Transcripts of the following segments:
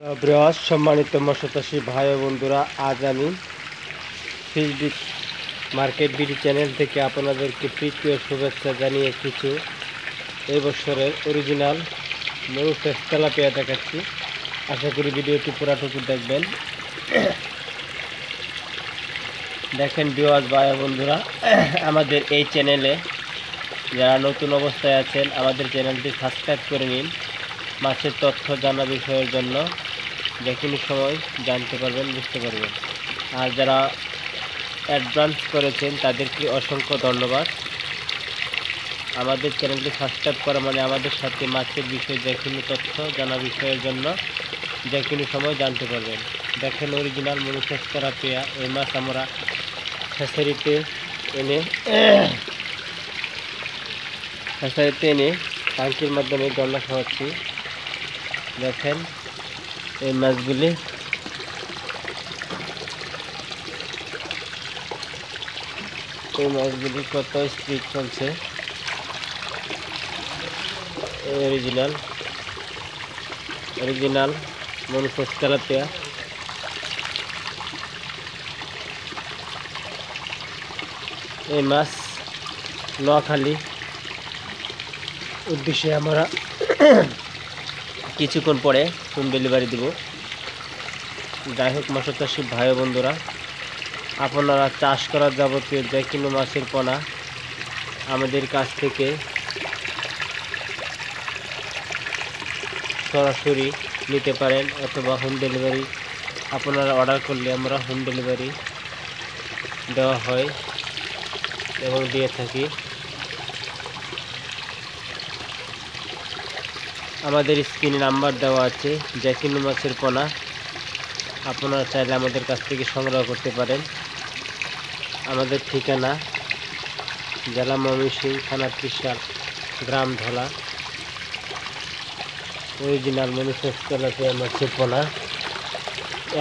বৃহৎ সম্মানিত মৎস্যচাষী ভাই ও বন্ধুরা, আজ আমি ফিশ মার্কেট বিডি চ্যানেল থেকে আপনাদেরকে প্রীতি ও শুভেচ্ছা জানিয়ে কিছু এই বছরের অরিজিনাল মরুফ্রেশ তেলাপিয়া দেখাচ্ছি। আশা করি ভিডিওটি পুরাটুকু দেখবেন। দেখেন বৃহৎ ভাই ও বন্ধুরা, আমাদের এই চ্যানেলে যারা নতুন অবস্থায় আছেন আমাদের চ্যানেলটি সাবস্ক্রাইব করে নিন। মাছের তথ্য জানা বিষয়ের জন্য যে কোনো সময় জানতে পারবেন, বুঝতে পারবেন। আর যারা অ্যাডভান্স করেছেন তাদেরকে অসংখ্য ধন্যবাদ। আমাদের চ্যানেলটি সাবস্ক্রাইব করা মানে আমাদের সাথে মাছের বিষয়ে যে কোনো তথ্য জানা বিষয়ের জন্য যে কোনো সময় জানতে পারবেন। দেখেন অরিজিনাল মরুফ্রেশ তেলাপিয়া। এই মাছ আমরা ফ্যাসারিতে এনে টাঙ্কির মাধ্যমে জল খাওয়াচ্ছি। দেখেন এই মাছগুলি কত স্পিড চলছে। অরিজিনাল মরুফ্রেশ তেলাপিয়া। এই মাছ নোয়াখালী উদ্দেশ্যে আমরা কিছুক্ষণ পরে হোম ডেলিভারি দেব। যাই হোক মৎস্যচাষী ভাই বন্ধুরা, আপনারা চাষ করার যাবতীয় যে কোনো মাছের পোনা আমাদের কাছ থেকে সরাসরি নিতে পারেন, অথবা হোম ডেলিভারি আপনারা অর্ডার করলে আমরা হোম ডেলিভারি দেওয়া হয় এবং দিয়ে থাকি। আমাদের স্ক্রিনে নাম্বার দেওয়া আছে। যে কোনো মাছের পোনা আপনারা চাইলে আমাদের কাছ থেকে সংগ্রহ করতে পারেন। আমাদের ঠিকানা জেলা ময়মনসিংহ, থানা ত্রিশাল, গ্রাম ধলা। অরিজিনাল মরুফ্রেশ তেলাপিয়া মাছের পোনা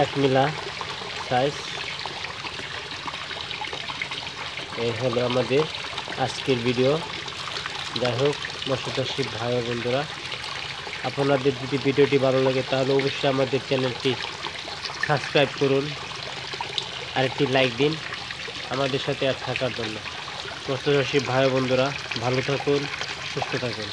1 মিলা সাইজ। এই হলো আমাদের আজকের ভিডিও। যাই হোক মৎস্যচাষী ভাই ও বন্ধুরা, আপনাদের যদি ভিডিওটি ভালো লাগে তাহলে অবশ্যই আমাদের চ্যানেলটি সাবস্ক্রাইব করুন আর একটি লাইক দিন আমাদের সাথে আর থাকার জন্য। মৎস্যচাষী ভাই ও বন্ধুরা, ভালো থাকুন, সুস্থ থাকুন।